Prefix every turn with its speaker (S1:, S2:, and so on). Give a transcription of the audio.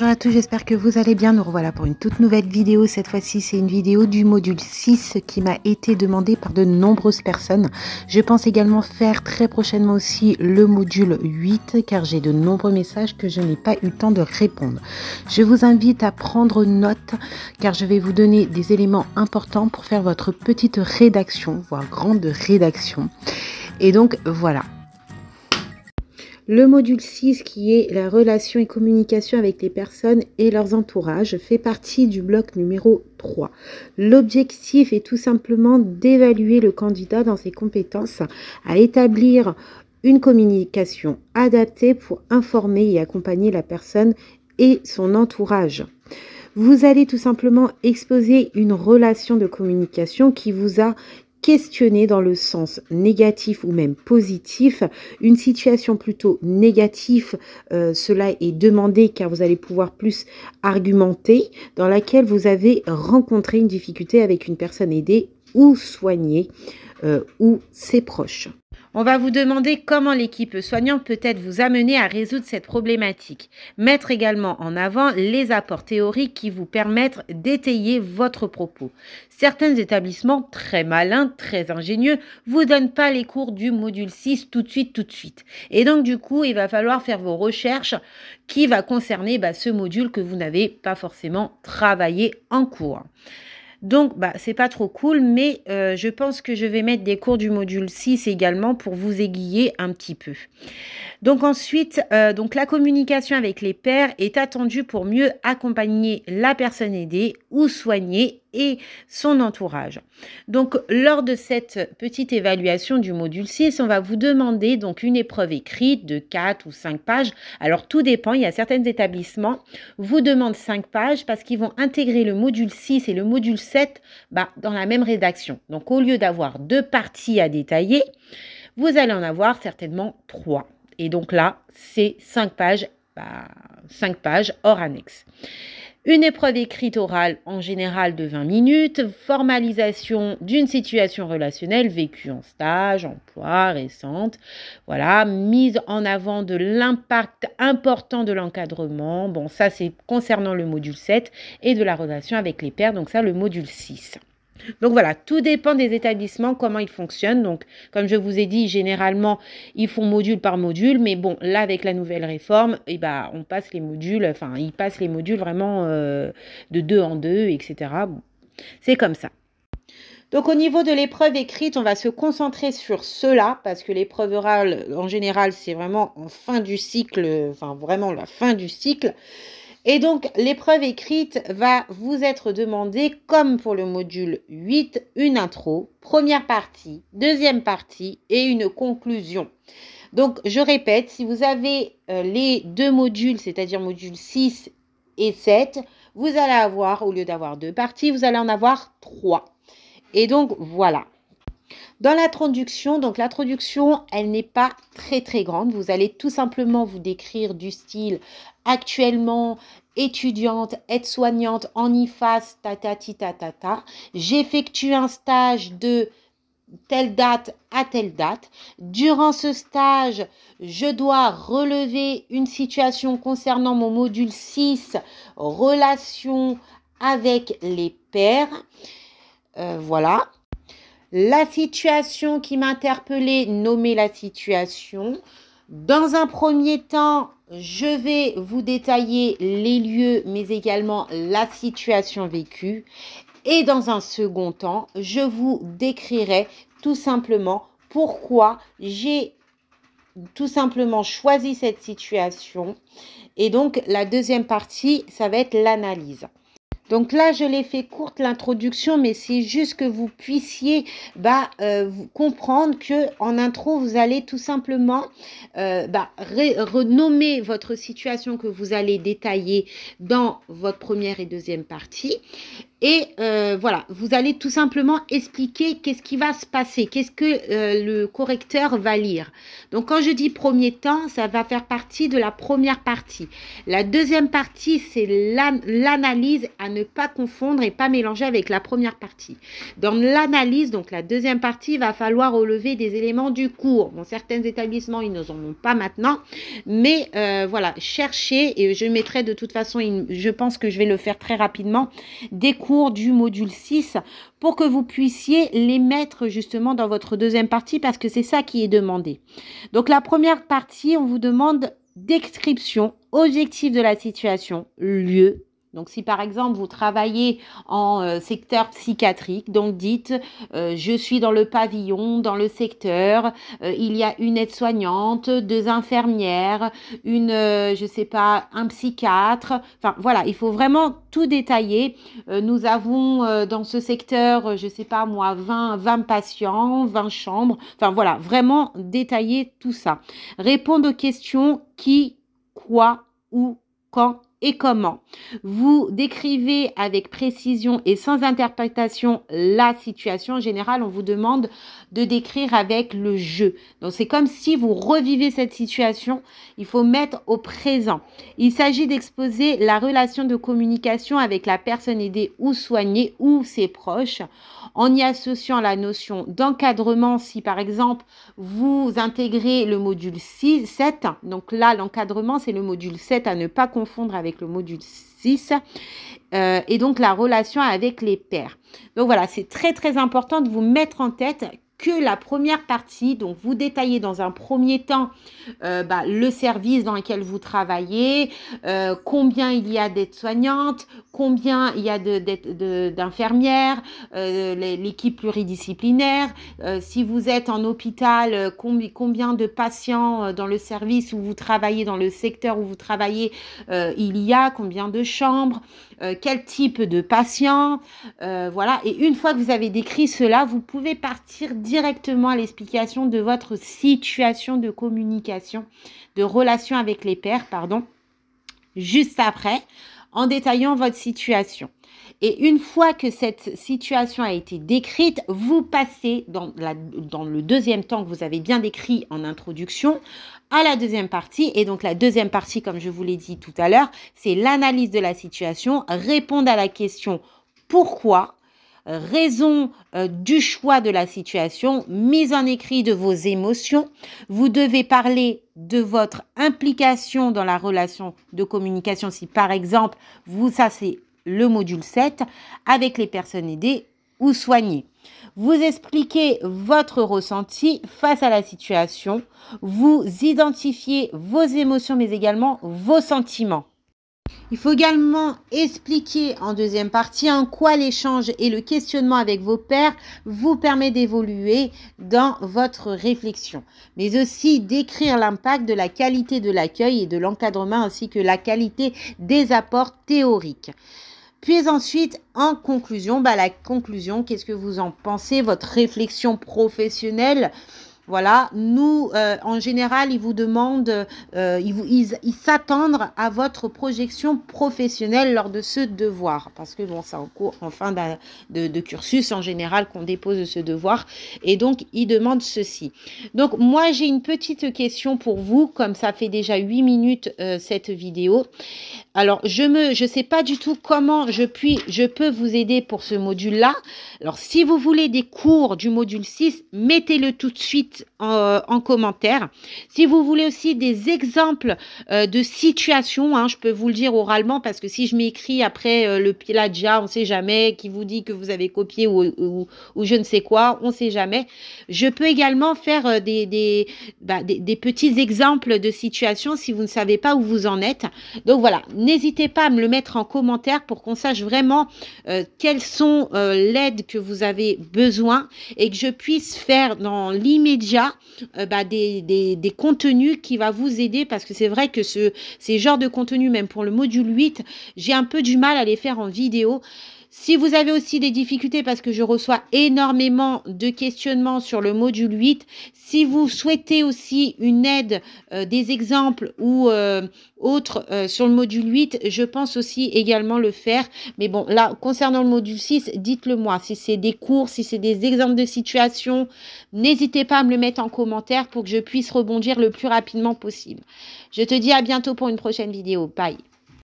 S1: Bonjour à tous, j'espère que vous allez bien. Nous revoilà pour une toute nouvelle vidéo. Cette fois-ci, c'est une vidéo du module 6 qui m'a été demandée par de nombreuses personnes. Je pense également faire très prochainement aussi le module 8 car j'ai de nombreux messages que je n'ai pas eu le temps de répondre. Je vous invite à prendre note car je vais vous donner des éléments importants pour faire votre petite rédaction, voire grande rédaction. Et donc voilà. Le module 6, qui est la relation et communication avec les personnes et leurs entourages, fait partie du bloc numéro 3. L'objectif est tout simplement d'évaluer le candidat dans ses compétences à établir une communication adaptée pour informer et accompagner la personne et son entourage. Vous allez tout simplement exposer une relation de communication qui vous a questionner dans le sens négatif ou même positif. Une situation plutôt négative, cela est demandé car vous allez pouvoir plus argumenter, dans laquelle vous avez rencontré une difficulté avec une personne aidée ou soignée ou ses proches. On va vous demander comment l'équipe soignante peut être vous amener à résoudre cette problématique. Mettre également en avant les apports théoriques qui vous permettent d'étayer votre propos. Certains établissements très malins, très ingénieux, vous donnent pas les cours du module 6 tout de suite. Et donc du coup, il va falloir faire vos recherches qui va concerner ce module que vous n'avez pas forcément travaillé en cours. Donc, c'est pas trop cool, mais je pense que je vais mettre des cours du module 6 également pour vous aiguiller un petit peu. Donc ensuite, la communication avec les pairs est attendue pour mieux accompagner la personne aidée ou soignée et son entourage. Donc, lors de cette petite évaluation du module 6, on va vous demander donc une épreuve écrite de 4 ou 5 pages. Alors, tout dépend. Il y a certains établissements vous demandent 5 pages parce qu'ils vont intégrer le module 6 et le module 7 dans la même rédaction. Donc, au lieu d'avoir 2 parties à détailler, vous allez en avoir certainement 3. Et donc là, c'est 5 pages, 5 pages hors annexe. Une épreuve écrite orale en général de 20 minutes, formalisation d'une situation relationnelle vécue en stage, emploi, récente, voilà, mise en avant de l'impact important de l'encadrement, bon ça c'est concernant le module 7 et de la relation avec les pairs, donc ça le module 6. Donc voilà, tout dépend des établissements, comment ils fonctionnent. Donc, comme je vous ai dit, généralement, ils font module par module. Mais bon, là, avec la nouvelle réforme, on passe les modules, ils passent les modules vraiment de 2 en 2, etc. Bon, c'est comme ça. Donc, au niveau de l'épreuve écrite, on va se concentrer sur cela parce que l'épreuve orale, en général, c'est vraiment en fin du cycle, vraiment la fin du cycle. Et donc, l'épreuve écrite va vous être demandée, comme pour le module 8, une intro, première partie, deuxième partie et une conclusion. Donc, je répète, si vous avez les 2 modules, c'est-à-dire module 6 et 7, vous allez avoir, au lieu d'avoir 2 parties, vous allez en avoir 3. Et donc, voilà. Dans l'introduction, donc l'introduction, elle n'est pas très grande. Vous allez tout simplement vous décrire du style actuellement étudiante, aide-soignante en IFAS, tatata. J'effectue un stage de telle date à telle date. Durant ce stage, je dois relever une situation concernant mon module 6, relation avec les pairs. Voilà. La situation qui m'a interpellée, nommer la situation. Dans un premier temps, je vais vous détailler les lieux, mais également la situation vécue. Et dans un second temps, je vous décrirai tout simplement pourquoi j'ai tout simplement choisi cette situation. Et donc, la deuxième partie, ça va être l'analyse. Donc là, je l'ai fait courte l'introduction, mais c'est juste que vous puissiez comprendre que en intro, vous allez tout simplement renommer votre situation que vous allez détailler dans votre première et deuxième partie. Et voilà, vous allez tout simplement expliquer qu'est-ce qui va se passer, qu'est-ce que le correcteur va lire. Donc quand je dis premier temps, ça va faire partie de la première partie. La deuxième partie, c'est l'analyse à ne pas confondre et pas mélanger avec la première partie. Dans l'analyse, donc la deuxième partie, il va falloir relever des éléments du cours. Bon, certains établissements, ils n'en ont pas maintenant, mais voilà, cherchez, et je mettrai de toute façon, je pense que je vais le faire très rapidement, des cours du module 6 pour que vous puissiez les mettre justement dans votre deuxième partie parce que c'est ça qui est demandé. Donc la première partie, on vous demande description, objectif de la situation, lieu. Donc, si par exemple, vous travaillez en secteur psychiatrique, donc dites je suis dans le pavillon, dans le secteur, il y a une aide-soignante, 2 infirmières, je sais pas, un psychiatre. Enfin, voilà, il faut vraiment tout détailler. Nous avons dans ce secteur, je sais pas moi, 20 patients, 20 chambres. Enfin, voilà, vraiment détailler tout ça. Répondre aux questions qui, quoi, où, quand et comment. Vous décrivez avec précision et sans interprétation la situation. En général, on vous demande de décrire avec le je. Donc, c'est comme si vous revivez cette situation. Il faut mettre au présent. Il s'agit d'exposer la relation de communication avec la personne aidée ou soignée ou ses proches en y associant la notion d'encadrement. Si, par exemple, vous intégrez le module 7, donc là, l'encadrement, c'est le module 7 à ne pas confondre avec le module 6 et donc la relation avec les pairs. Donc voilà, c'est très très important de vous mettre en tête que la première partie, donc vous détaillez dans un premier temps le service dans lequel vous travaillez, combien il y a d'aides-soignantes, combien il y a d'infirmières, l'équipe pluridisciplinaire, si vous êtes en hôpital, combien de patients dans le service où vous travaillez, dans le secteur où vous travaillez, il y a, combien de chambres, quel type de patients, voilà. Et une fois que vous avez décrit cela, vous pouvez partir directement à l'explication de votre situation de communication, de relation avec les pairs, pardon, juste après, en détaillant votre situation. Et une fois que cette situation a été décrite, vous passez dans le deuxième temps que vous avez bien décrit en introduction à la deuxième partie. Et donc la deuxième partie, comme je vous l'ai dit tout à l'heure, c'est l'analyse de la situation, répondre à la question pourquoi, raison du choix de la situation, mise en écrit de vos émotions. Vous devez parler de votre implication dans la relation de communication. Si par exemple, ça c'est le module 7, avec les personnes aidées ou soignées. Vous expliquez votre ressenti face à la situation. Vous identifiez vos émotions, mais également vos sentiments. Il faut également expliquer en deuxième partie en quoi l'échange et le questionnement avec vos pairs vous permet d'évoluer dans votre réflexion, mais aussi décrire l'impact de la qualité de l'accueil et de l'encadrement ainsi que la qualité des apports théoriques. Puis ensuite, en conclusion, la conclusion, qu'est-ce que vous en pensez, votre réflexion professionnelle? Voilà, nous, en général, ils vous demandent, ils s'attendent à votre projection professionnelle lors de ce devoir. Parce que bon, c'est en fin de cursus, en général, qu'on dépose ce devoir. Et donc, ils demandent ceci. Donc, moi, j'ai une petite question pour vous, comme ça fait déjà 8 minutes cette vidéo. Alors, je sais pas du tout comment je peux vous aider pour ce module-là. Alors, si vous voulez des cours du module 6, mettez-le tout de suite en commentaire. Si vous voulez aussi des exemples de situations, je peux vous le dire oralement parce que si je m'écris après le plagiat, on ne sait jamais, qui vous dit que vous avez copié ou je ne sais quoi, on ne sait jamais. Je peux également faire des petits exemples de situations si vous ne savez pas où vous en êtes. Donc voilà, n'hésitez pas à me le mettre en commentaire pour qu'on sache vraiment quelles sont l'aide que vous avez besoin et que je puisse faire dans l'immédiat des contenus qui va vous aider parce que c'est vrai que ces genres de contenus, même pour le module 8, j'ai un peu du mal à les faire en vidéo. Si vous avez aussi des difficultés, parce que je reçois énormément de questionnements sur le module 8, si vous souhaitez aussi une aide, des exemples ou autres sur le module 8, je pense aussi également le faire. Mais bon, là, concernant le module 6, dites-le moi. Si c'est des cours, si c'est des exemples de situation, n'hésitez pas à me le mettre en commentaire pour que je puisse rebondir le plus rapidement possible. Je te dis à bientôt pour une prochaine vidéo. Bye.